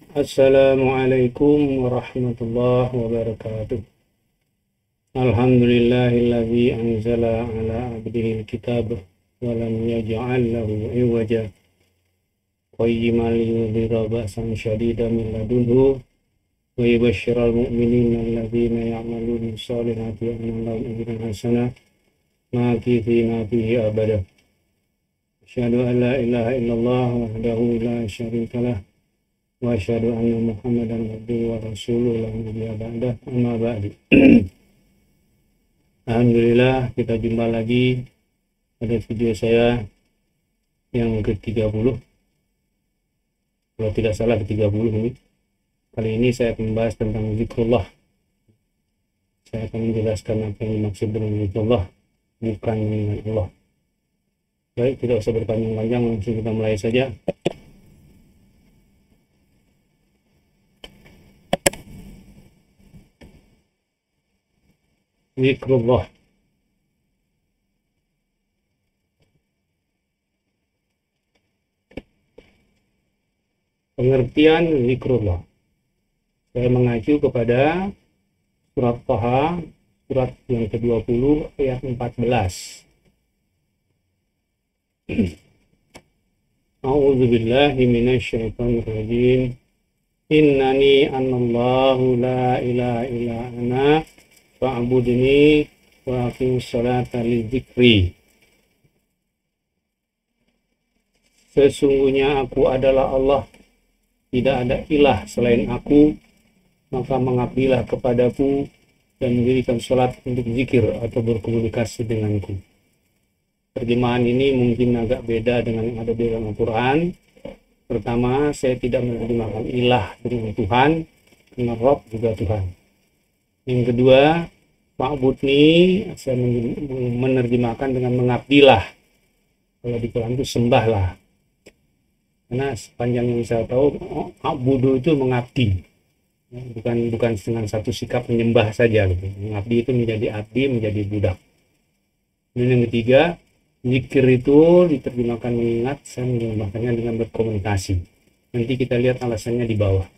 Assalamualaikum warahmatullahi wabarakatuh. Alhamdulillahilladzi anzala ala abdihil kitab wa lam yaj'al lahu iwaja qayyiman liyudhira ba'san syadidan min ladunhu wa yubashshiral mu'minina alladzina ya'maluna shalihati anna lahum ajran hasanah makithina fihi abada. Asyhadu an la ilaha illallah wahdahu la syarika lah wa asyhadu anna Muhammadan abduhu wa rasuluhu la nabiyya ba'dah, amma ba'du. Alhamdulillah, kita jumpa lagi pada video saya yang ke-30, kalau tidak salah ke-30 ini. Kali ini saya akan membahas tentang zikrullah. Saya akan menjelaskan apa yang dimaksud dengan zikrullah, bukan mengingat Allah. Baik, tidak usah berpanjang-panjang, langsung kita mulai saja. Zikrullah. Pengertian zikrullah. Saya mengacu kepada surat Thaha, surat yang ke-20 ayat 14. A'udzubillahi minasyaitonir rajim. Innani anallahu la ilaha illa ana fa'budni wa aqimus salata li dzikri. Sesungguhnya aku adalah Allah, tidak ada ilah selain aku, maka mengabdilah kepadaku dan mendirikan salat untuk zikir atau berkomunikasi denganku. Terjemahan ini mungkin agak beda dengan yang ada di dalam Al-Quran. Pertama, saya tidak menerjemahkan ilah dengan Tuhan, karena Rabb juga Tuhan. Yang kedua, fa'budni saya menerjemahkan dengan mengabdilah. Kalau di Quran itu sembahlah. Karena sepanjang yang saya tahu, abudu itu mengabdi. Bukan dengan satu sikap menyembah saja gitu. Mengabdi itu menjadi abdi, menjadi budak. Dan yang ketiga, zikir itu diterjemahkan mengingat, saya menerjemahkannya dengan berkomunikasi. Nanti kita lihat alasannya di bawah.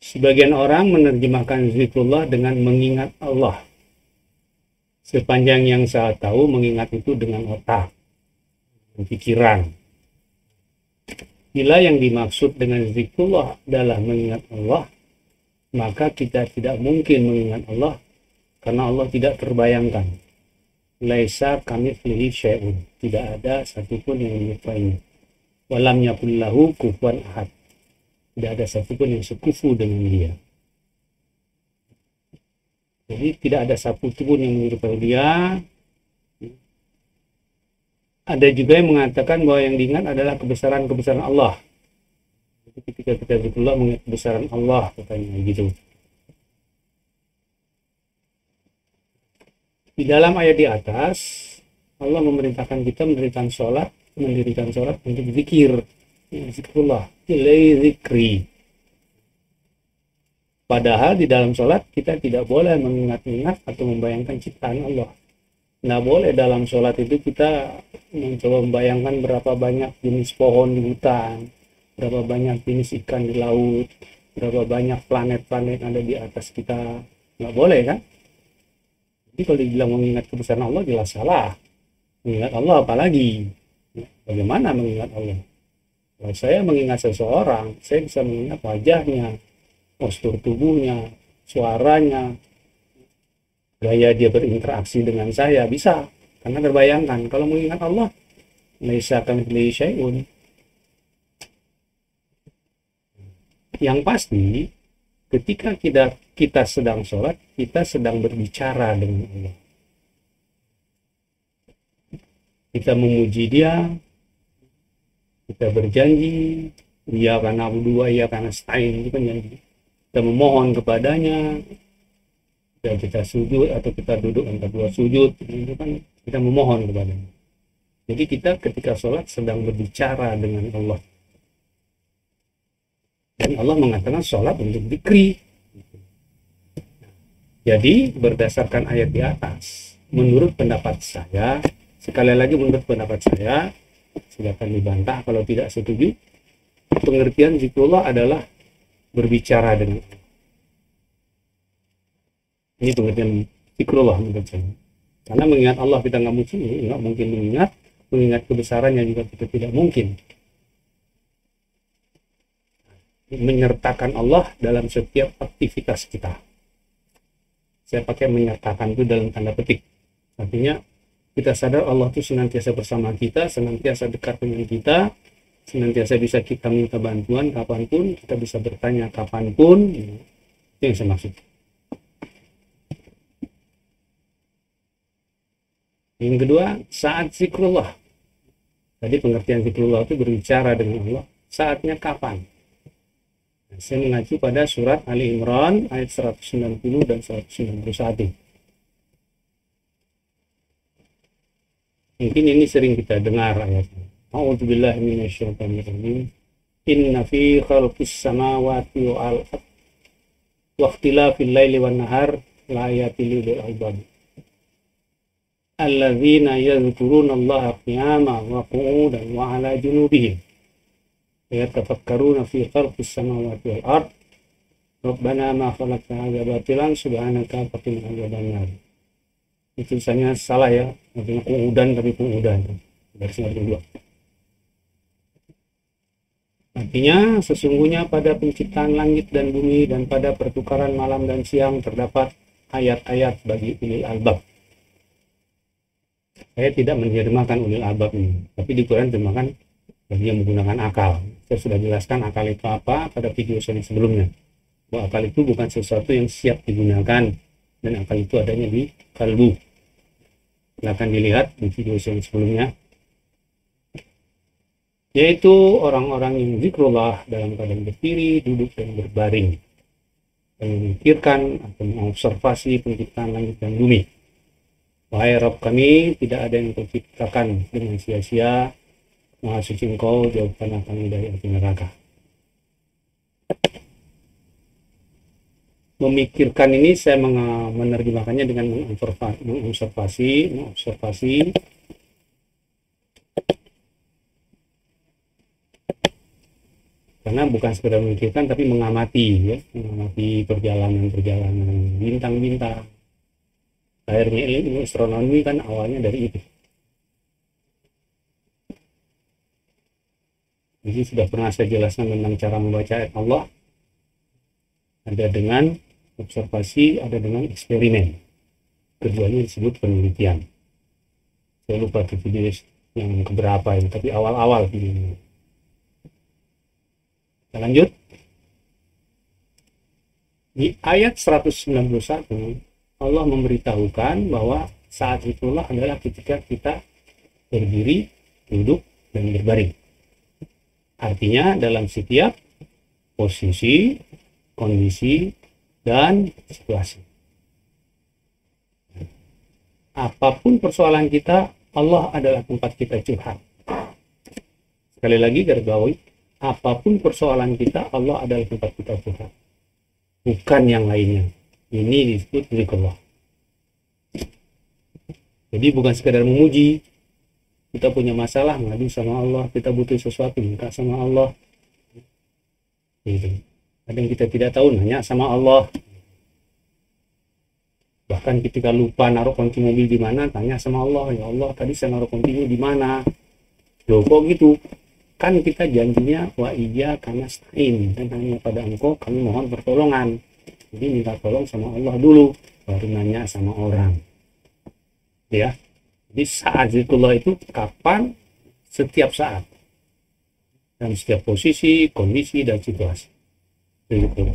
Sebagian orang menerjemahkan zikrullah dengan mengingat Allah. Sepanjang yang saya tahu, mengingat itu dengan otak, pikiran. Bila yang dimaksud dengan zikrullah adalah mengingat Allah, maka kita tidak mungkin mengingat Allah, karena Allah tidak terbayangkan. Laisa kamitslihi syai'un, tidak ada satupun yang menyerupainya. Walam yakul lahu kufuwan ahad, tidak ada satupun yang sekufu dengan dia. Jadi tidak ada satupun yang menyerupai dia. Ada juga yang mengatakan bahwa yang diingat adalah kebesaran-kebesaran Allah. Jadi ketika kita zikrullah mengingat kebesaran Allah, katanya gitu. Di dalam ayat di atas, Allah memerintahkan kita mendirikan sholat untuk zikir, zikrullah, ilai zikri. Padahal di dalam sholat kita tidak boleh mengingat-ingat atau membayangkan ciptaan Allah. Nah, boleh dalam sholat itu kita mencoba membayangkan berapa banyak jenis pohon di hutan, berapa banyak jenis ikan di laut, berapa banyak planet-planet ada di atas kita. Nggak boleh kan? Jadi kalau dibilang mengingat kebesaran Allah, jelas salah. Mengingat Allah apalagi? Bagaimana mengingat Allah? Kalau saya mengingat seseorang, saya bisa mengingat wajahnya, postur tubuhnya, suaranya, gaya dia berinteraksi dengan saya, bisa. Karena terbayangkan. Kalau mengingat Allah, laisa kamitslihi syai'un. Yang pasti, ketika kita sedang sholat, kita sedang berbicara dengan Allah. Kita memuji dia, kita berjanji, iya karena berdua, iya karena stain, itu kan janji. Kita memohon kepadanya, dan kita sujud atau kita duduk antara dua sujud, itu kan kita memohon kepadanya. Jadi kita ketika sholat sedang berbicara dengan Allah. Dan Allah mengatakan sholat untuk zikri. Jadi berdasarkan ayat di atas, menurut pendapat saya, sekali lagi menurut pendapat saya, silakan dibantah kalau tidak setuju. pengertian zikrullah adalah berbicara dengan Allah. Ini pengertian zikrullah menurut saya. Karena mengingat Allah kita nggak mungkin mengingat kebesarannya juga kita tidak mungkin. Menyertakan Allah dalam setiap aktivitas kita. Saya pakai menyertakan itu dalam tanda petik. Artinya kita sadar Allah itu senantiasa bersama kita, senantiasa dekat dengan kita, senantiasa bisa kita minta bantuan kapanpun, kita bisa bertanya kapanpun. Itu yang saya maksud. Yang kedua, saat zikrullah. Tadi pengertian zikrullah itu berbicara dengan Allah. Saatnya kapan? Saya mengacu pada surat Ali Imran ayat 190 dan 191. Mungkin ini sering kita dengar ayatnya. A'udzubillahi minasyaitonirrajim. Inna fi khalqis samawati wal ardi wa ikhtilafil laili wan nahar la ayatin lil albab. Alladzina yadhkuruna Allaha qiyaman wa qu'udan wa 'ala junubihim. Yatafakkaruna fi khalqis samawati wal ard Rabbana ma khalaqta hadza batilan subhanaka faqina adzabannar. Itu tulisannya salah ya, artinya qu'udan tapi qu'udan. Barisnya kedua. Artinya sesungguhnya pada penciptaan langit dan bumi dan pada pertukaran malam dan siang terdapat ayat-ayat bagi ulil albab. Saya tidak menerjemahkan ulil albab ini, tapi di Quran terjemahkan bagi yang menggunakan akal. Saya sudah jelaskan akal itu apa pada video saya sebelumnya. Bahwa akal itu bukan sesuatu yang siap digunakan, dan akal itu adanya di kalbu. Silakan dilihat di video saya sebelumnya. Yaitu orang-orang yang zikrullah dalam keadaan berdiri, duduk, dan berbaring. Dan memikirkan atau mengobservasi penciptaan langit dan bumi. Wahai Rabb kami, tidak ada yang kau ciptakan dengan sia-sia. Maha suci Engkau, jauhkanlah kami dari api neraka. Memikirkan ini saya menerjemahkannya dengan mengobservasi karena bukan sekedar memikirkan tapi mengamati ya, mengamati perjalanan bintang-bintang. Akhirnya ilmu astronomi kan awalnya dari itu. Jadi sudah pernah saya jelaskan tentang cara membaca ayat Allah. Ada dengan observasi, ada dengan eksperimen. Keduanya disebut penelitian. Saya lupa di video yang keberapa ini, tapi awal-awal ini. Kita lanjut. Di ayat 191, Allah memberitahukan bahwa saat itulah adalah ketika kita berdiri, duduk, dan berbaring. Artinya dalam setiap posisi, kondisi, dan situasi. Apapun persoalan kita, Allah adalah tempat kita curhat. Sekali lagi garis bawahi, apapun persoalan kita, Allah adalah tempat kita curhat. Bukan yang lainnya. Ini disebut zikrullah. Jadi bukan sekadar memuji. Kita punya masalah, ngadu sama Allah. Kita butuh sesuatu, minta sama Allah. Gitu. Ada yang kita tidak tahu, nanya sama Allah. Bahkan ketika lupa naruh kunci mobil di mana, tanya sama Allah. Ya Allah, tadi saya naruh kuncinya di mana? Loh, kok gitu? Kan kita janjinya wa iyyaka nasta'in, dan hanya pada Engkau kami mohon pertolongan. Jadi minta tolong sama Allah dulu, baru nanya sama orang. Ya. Jadi saat zikrullah itu kapan? Setiap saat. Dan setiap posisi, kondisi, dan situasi. Begitu.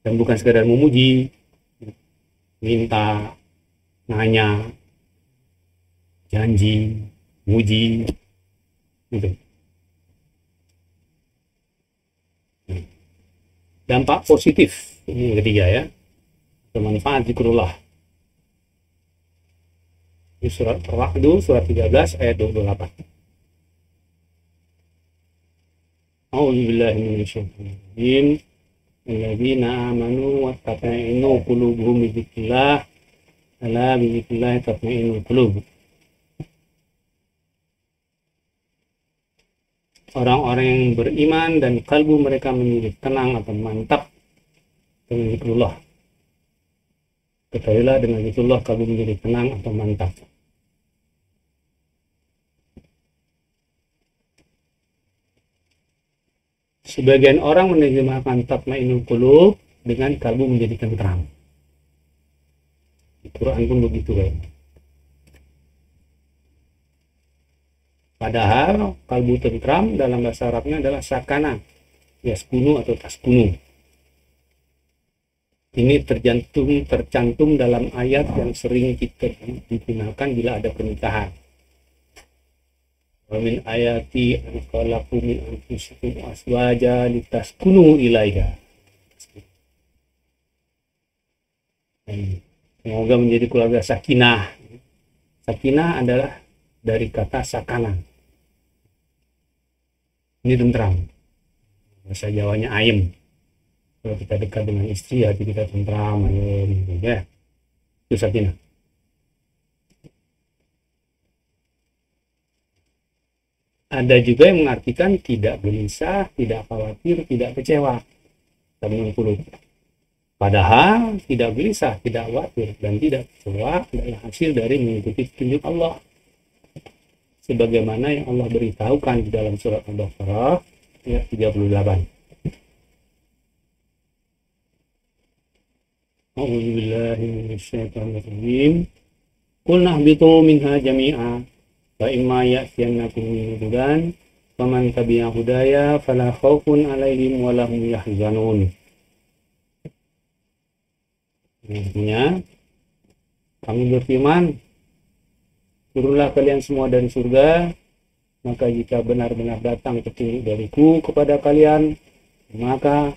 Dan bukan sekadar memuji, minta, nanya, janji, muji, gitu. Dampak positif ini yang ketiga ya, bermanfaat zikrullah. Di surat Ar-Ra'd surat 13 ayat 28. A'udzubillahi minasyaitonir rajim. Alladzina amanu wa tatma'innu qulubuhum bi dzikrillah. Ala bi dzikrillah tatma'innul qulub. orang-orang yang beriman dan kalbu mereka menjadi tenang atau mantap dengan zikrullah. Ketahuilah dengan zikrullah kalbu menjadi tenang atau mantap. Sebagian orang menerjemahkan tatmainul qulub dengan kalbu menjadi tentram. Di Quran pun begitu kan. Padahal kalbu tentram dalam bahasa Arabnya adalah sakana, yaskunu atau taskunu. Ini tercantum dalam ayat yang sering kita digunakan bila ada pernikahan. Wa min ayati an khalaqu min anfusikum azwaja litaskunu ilaiha. Semoga menjadi keluarga sakinah. Sakinah adalah dari kata sakana. Ini tentram. Bahasa Jawanya ayem. Kalau kita dekat dengan istri, hati kita tentram, ayem, gitu ya. Itu sakinah. Ada juga yang mengartikan tidak gelisah, tidak khawatir, tidak kecewa. Padahal tidak gelisah, tidak khawatir, dan tidak kecewa adalah hasil dari mengikuti petunjuk Allah. Sebagaimana yang Allah beritahukan di dalam surat Al-Baqarah ayat 38. A'udzu billahi minasyaitonir rajim. Qul nahbitu minha jami'a fa imma ya'tiyannakum minni hudan faman tabi'a hudaya fala khaufun 'alaihim wa lahum yahzanun. Artinya, kami berfirman, turunlah kalian semua dari surga, maka jika benar-benar datang petunjuk dariku kepada kalian, maka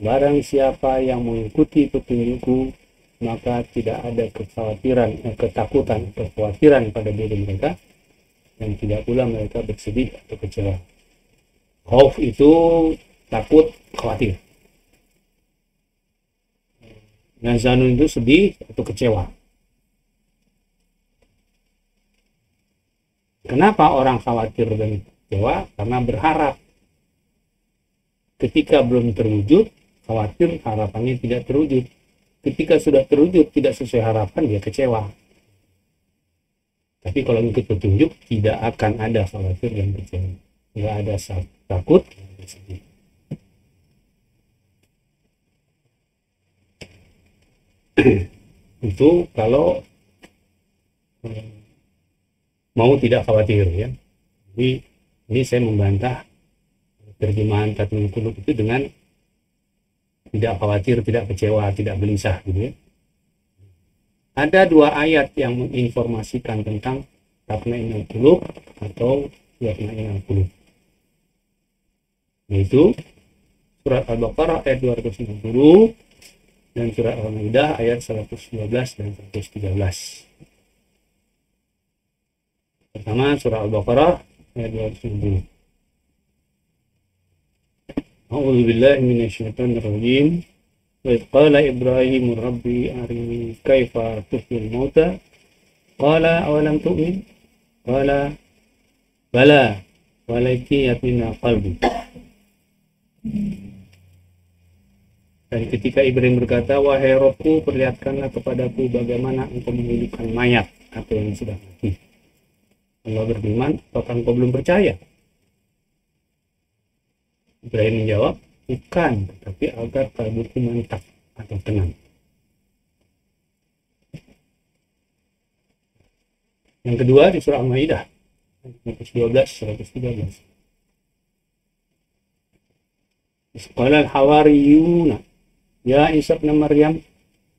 barang siapa yang mengikuti petunjukku, maka tidak ada ketakutan, kekhawatiran pada diri mereka, dan tidak pula mereka bersedih atau kecewa. Khauf itu takut, khawatir. Nazanun itu sedih atau kecewa. Kenapa orang khawatir dan kecewa? Karena berharap. Ketika belum terwujud, khawatir harapannya tidak terwujud. Ketika sudah terwujud, tidak sesuai harapan, dia kecewa. Tapi kalau ikut petunjuk, tidak akan ada khawatir dan kecewa. Tidak ada takut, tidak ada sedih. Itu kalau mau tidak khawatir ya. Jadi ini saya membantah terjemahan tatmul qulub itu dengan tidak khawatir, tidak kecewa, tidak gelisah gitu ya. Ada dua ayat yang menginformasikan tentang tatmainul qulub atau yatma'innul qulub. Yaitu surat Al-Baqarah ayat 260 dan surat Al-Maidah ayat 112 dan 113. Pertama surah Al-Baqarah ayat 260. A'udzu billahi minasyaitonir rajim. Wa qala Ibrahim rabbi arini kaifa tuhyil mauta. Qala awalam tu'min? Qala bala walakin yatma'innu qalbi. Dan ketika Ibrahim berkata, wahai Robku, perlihatkanlah kepadaku bagaimana engkau menghidupkan mayat atau yang sudah mati. Allah berfirman, apakah engkau belum percaya? Ibrahim menjawab, bukan, tetapi agar kalbuku mantap atau tenang. Yang kedua di surah Al-Maidah 112-113. Qala al-hawariyuna ya Isa ibn Maryam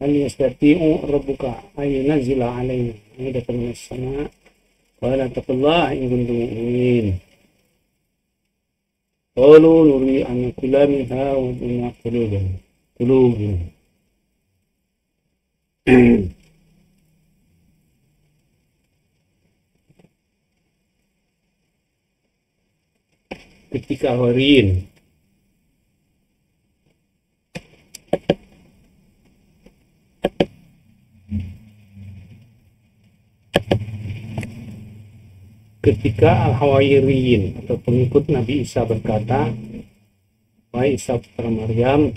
hal yastati'u rabbuka ay yunzila alaina ma'idatan minas sama' qala taqullaha in kuntum mu'minin. Qalu nuri an nakula minha wa inna qulubun. Ketika Hawariyin ketika Al-Hawairiyin atau pengikut Nabi Isa berkata, wahai Isa putra Maryam,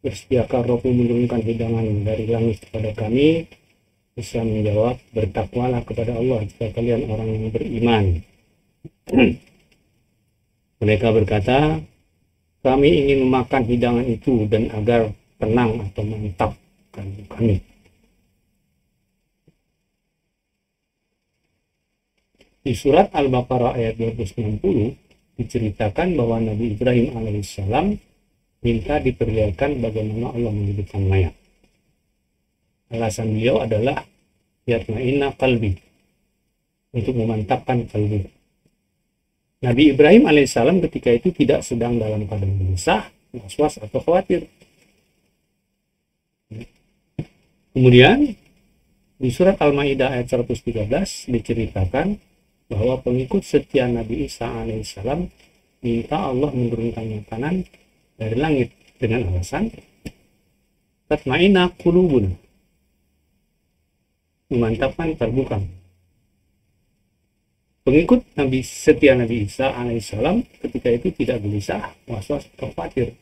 bersediakah rohmu menurunkan hidangan dari langit kepada kami? Isa menjawab, bertakwalah kepada Allah jika kalian orang yang beriman. Mereka berkata, kami ingin memakan hidangan itu dan agar tenang atau mantap kami. Di surat Al-Baqarah ayat 290 diceritakan bahwa Nabi Ibrahim alaihissalam minta diperlihatkan bagaimana Allah menghidupkan mayat. Alasan beliau adalah yatma'inna qalbi, untuk memantapkan kalbu. Nabi Ibrahim alaihissalam ketika itu tidak sedang dalam keadaan gelisah, was-was atau khawatir. Kemudian di surat Al-Maidah ayat 113 diceritakan bahwa pengikut setia Nabi Isa alaihissalam minta Allah menurunkan makanan dari langit dengan alasan tatma'inna qulubun, memantapkan kalbu kami. Pengikut Nabi setia Nabi Isa alaihissalam ketika itu tidak gelisah, was-was, khawatir.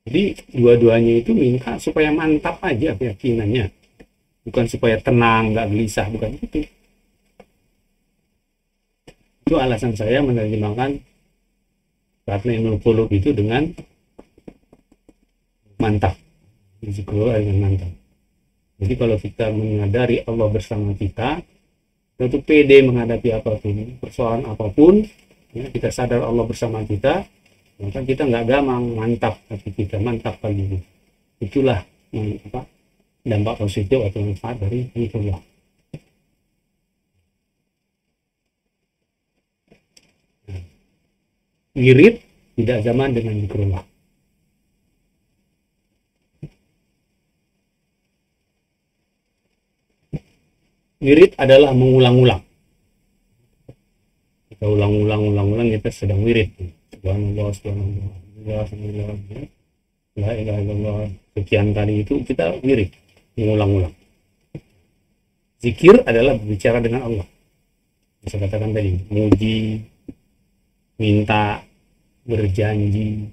Jadi dua-duanya itu minta supaya mantap aja keyakinannya, bukan supaya tenang, nggak gelisah, bukan itu. Itu alasan saya menerjemahkan Ratnainul Qulub itu dengan mantap, zikrullah dengan mantap. Jadi kalau kita menyadari Allah bersama kita, itu pede menghadapi apapun, persoalan apapun, ya, kita sadar Allah bersama kita, maka kita nggak gamang, mantap hati kita, mantap kali ini. Itulah dampak positif atau manfaat dari zikrullah. Wirid tidak zaman dengan zikrullah. Wirid adalah mengulang-ulang. Kita ulang-ulang kita sedang wirid. Subhanallah, subhanallah, la ilaha illallah. Sekian kali itu kita wirid, mengulang-ulang. Zikir adalah berbicara dengan Allah. Bisa katakan tadi, muji, minta, berjanji,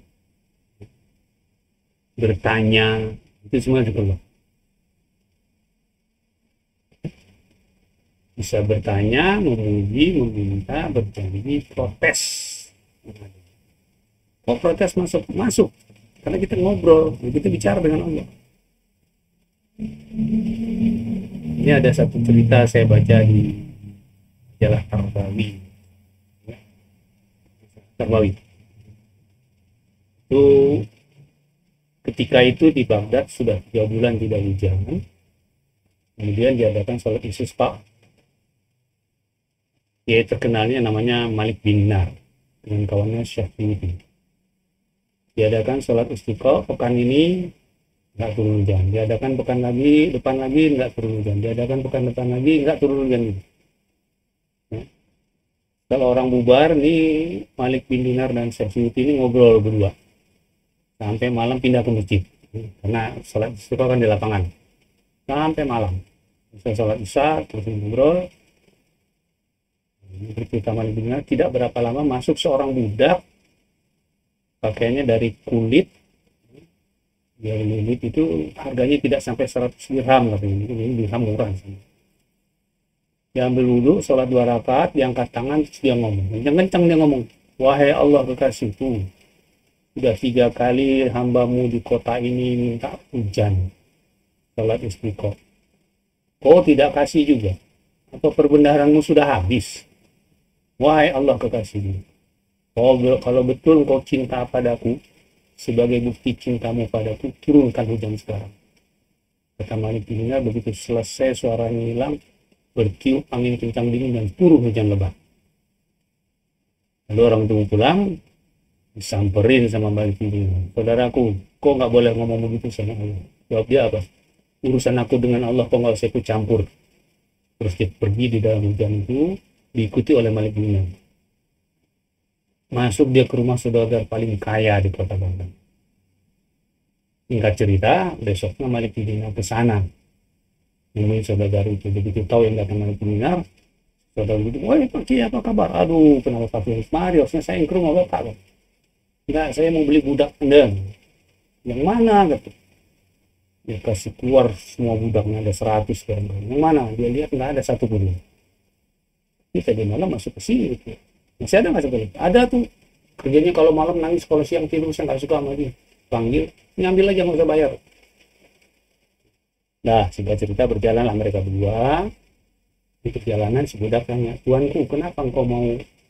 bertanya, itu semua zikrullah. Bisa bertanya, memuji, meminta, berjanji, protes. Kok protes masuk? Karena kita ngobrol, kita bicara dengan Allah. Ini ada satu cerita saya baca di majalah Tarbawi. Itu ketika itu di Baghdad sudah 3 bulan tidak hujan. Kemudian diadakan sholat istisqa. Dia terkenalnya namanya Malik bin Nar dengan kawannya Syafi'i. Diadakan sholat istisqa, pekan ini nggak turun hujan. Diadakan pekan lagi, depan lagi nggak turun hujan. Diadakan pekan depan lagi nggak turun hujan. Ya. Kalau orang bubar nih, Malik bin Dinar dan Syafi'i ini ngobrol berdua sampai malam, pindah ke masjid karena sholat istisqa kan di lapangan sampai malam. Bisa sholat isya terus ngobrol. Bercerita Malik bin Dinar, tidak berapa lama masuk seorang budak, pakaiannya dari kulit. Dari kulit itu harganya tidak sampai 100 dirham, katanya. Ini dirham murah. Dia ambil wudhu, sholat 2 rakaat, diangkat tangan, terus dia ngomong. Kencang-kencang dia ngomong, wahai Allah kekasihku, sudah 3 kali hambamu di kota ini minta hujan, sholat istiqomah. Kau tidak kasih juga? Apa perbendaharanmu sudah habis? Wahai Allah kekasihku, kalau betul kau cinta padaku, sebagai bukti cintamu padaku, turunkan hujan sekarang. Kata Malik bin Dinar, begitu selesai suaranya hilang, bertiup angin kencang dingin dan turun hujan lebat. Lalu orang itu pulang, disamperin sama Malik bin Dinar. Saudaraku, kau nggak boleh ngomong begitu sama Allah. Jawab dia apa? Urusan aku dengan Allah kau nggak usah ikut campur. Terus dia pergi di dalam hujan itu, diikuti oleh Malik bin Dinar. Masuk dia ke rumah saudagar paling kaya di kota Baghdad. Singkat cerita, besoknya Malik bin Dinar ke sana. nemuin saudara itu. Begitu tahu yang datang dari seminar, saudara itu, woi Pak Kiai apa kabar? Aduh, kenapa Pak Kiai? Mari, harusnya saya yang ke rumah Bapak. Enggak, saya mau beli budak Anda. Yang mana? Gitu. Dia kasih keluar semua budaknya, ada 100 kan. Yang mana? Dia lihat nggak ada satu pun. Ini tadi malam masuk ke sini. Gitu. Masih ada nggak satu? Ada tuh. Kerjanya kalau malam nangis, kalau siang tidur, saya nggak suka sama dia. Panggil, ngambil aja nggak usah bayar. Nah, singkat cerita berjalanlah mereka berdua. Di perjalanan si budak tanya, Tuanku, kenapa engkau mau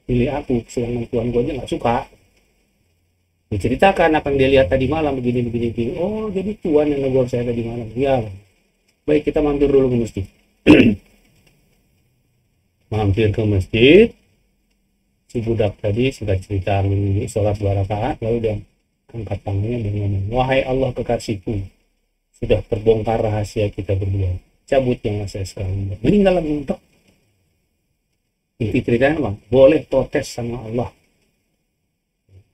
pilih aku? Sedangkan tuanku aja nggak suka. Diceritakan apa yang dia lihat tadi malam begini. Oh, jadi tuan yang negor saya tadi malam. Ya, baik kita mampir dulu ke masjid. Mampir ke masjid. Si budak tadi sudah cerita sholat 2 rakaat, lalu dia angkat tangannya dan ngomong, wahai Allah kekasihku, sudah terbongkar rahasia kita berdua. Cabut yang saya sekarang. Meninggal untuk inti ceritanya bang, boleh protes sama Allah.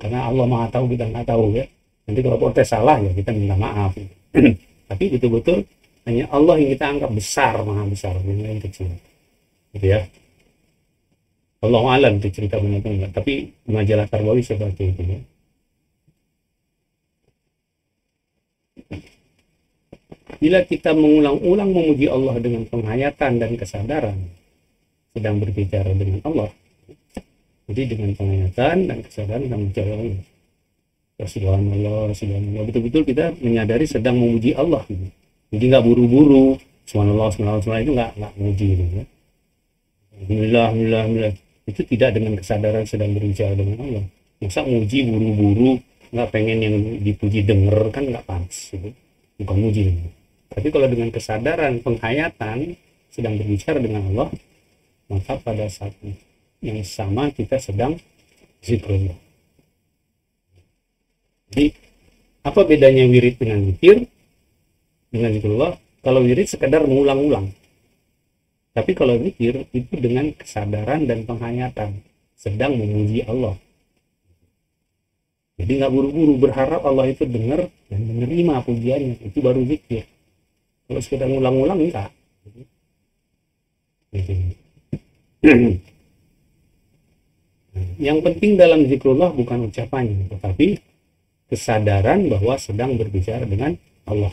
Karena Allah maha tahu, kita nggak tahu ya. Nanti kalau protes salah ya kita minta maaf. Tapi betul-betul hanya Allah yang kita anggap besar, maha besar, yang kecil. Gitu ya. Allah alam itu cerita benar enggak. Tapi majalah Tarbawi seperti itu ya. Bila kita mengulang-ulang memuji Allah dengan penghayatan dan kesadaran, sedang berbicara dengan Allah. Jadi dengan penghayatan dan kesadaran dan bicara Allah. Subhanallah, subhanallah. Betul-betul kita menyadari sedang memuji Allah. Jadi nggak buru-buru. Subhanallah, subhanallah itu nggak memuji gitu ya. Alhamdulillah. Itu tidak dengan kesadaran sedang berbicara dengan Allah. Masa muji buru-buru, nggak pengen yang dipuji denger kan nggak pantas. Gitu. Bukan muji. Tapi kalau dengan kesadaran penghayatan sedang berbicara dengan Allah, maka pada saat yang sama kita sedang zikrullah. Jadi apa bedanya wirid dengan zikir? Dengan zikrullah, kalau wirid sekedar mengulang-ulang. Tapi kalau zikir itu dengan kesadaran dan penghayatan sedang memuji Allah. Jadi nggak buru-buru berharap Allah itu dengar dan menerima pujiannya, itu baru zikir. Kalau sekedar ngulang-ulang enggak. Yang penting dalam zikrullah bukan ucapannya, tetapi kesadaran bahwa sedang berbicara dengan Allah.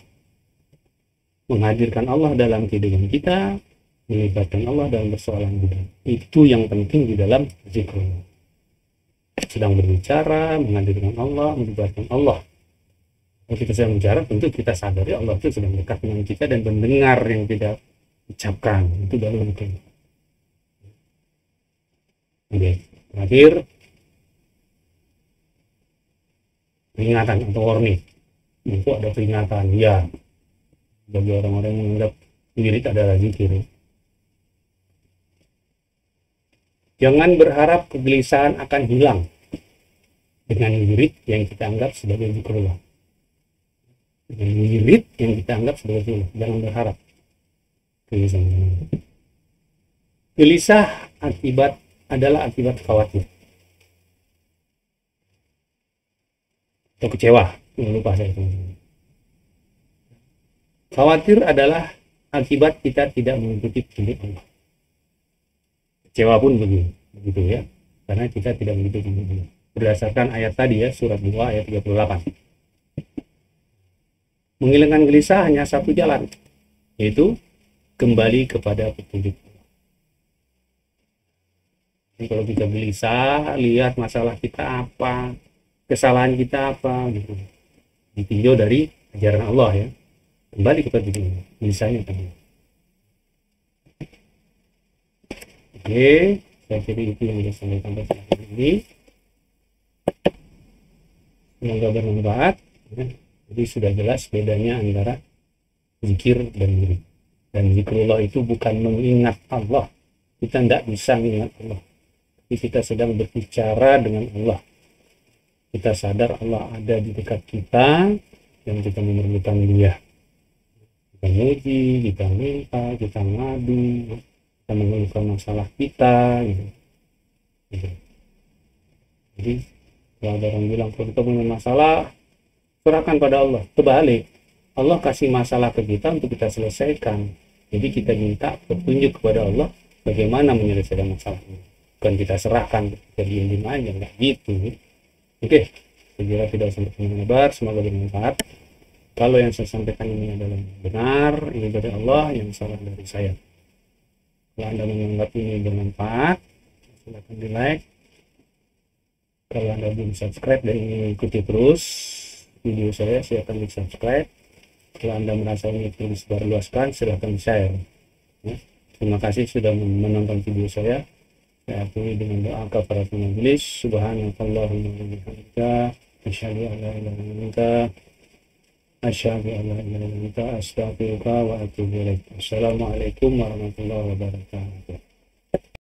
Menghadirkan Allah dalam kehidupan kita, melibatkan Allah dalam persoalan kita. Itu yang penting di dalam zikrullah. Sedang berbicara, menghadirkan Allah, melibatkan Allah. Kalau kita sedang bicara, tentu kita sadari Allah itu sedang dekat dengan kita dan mendengar yang kita ucapkan. Itu dalam zikrullah. Oke, terakhir peringatan atau warning. Itu ada peringatan, ya. Bagi orang-orang yang menganggap wirid adalah zikir. Jangan berharap kegelisahan akan hilang dengan wirid yang kita anggap sebagai zikrullah. Dengan wirid yang kita anggap sebagai zikrullah. Jangan berharap kegelisahan. Gelisah adalah akibat khawatir atau kecewa. Lupa saya. Khawatir adalah akibat kita tidak mengikuti petunjuk Allah. Kecewa pun begitu ya, karena kita tidak mengikuti petunjuk Allah. Berdasarkan ayat tadi ya, surat 2 ayat 38. Menghilangkan gelisah hanya satu jalan, yaitu kembali kepada petunjuk Allah. Jadi kalau kita gelisah, lihat masalah kita apa, kesalahan kita apa, gitu. Ditinjau dari ajaran Allah ya. Kembali kepada diri misalnya tadi. Oke, saya kira itu yang bisa saya sampaikan pada ini. Semoga bermanfaat. Ya. Jadi sudah jelas bedanya antara zikir dan wirid. Dan zikrullah itu bukan mengingat Allah. Kita tidak bisa mengingat Allah. Tapi kita sedang berbicara dengan Allah. Kita sadar Allah ada di dekat kita dan kita memerlukan Dia. Kita muji, kita minta, kita ngadu, kita mengeluhkan masalah kita gitu. Jadi kalau ada orang bilang kalau kita punya masalah serahkan pada Allah, terbalik Allah kasih masalah ke kita untuk kita selesaikan, Jadi kita minta petunjuk kepada Allah bagaimana menyelesaikan masalah ini. Bukan kita serahkan, kita diam-diam aja, nggak gitu. Oke, saya kira tidak sampai lebar, semoga bermanfaat. Kalau yang saya sampaikan ini adalah benar, ini dari Allah, yang salah dari saya. Kalau Anda menganggap ini bermanfaat, silakan di like. Kalau Anda belum subscribe dan ingin mengikuti terus video saya, silakan di subscribe. Kalau Anda merasa ini perlu disebarluaskan, silakan di share. Ya. Terima kasih sudah menonton video saya. Saya akhiri dengan doa kafaratul majelis. Subhanakallahumma wa bihamdika, asyhadu an la ilaha illa anta, asyhadu an la ilaha illa anta, astaghfiruka wa atubu ilaik. Assalamualaikum warahmatullahi wabarakatuh.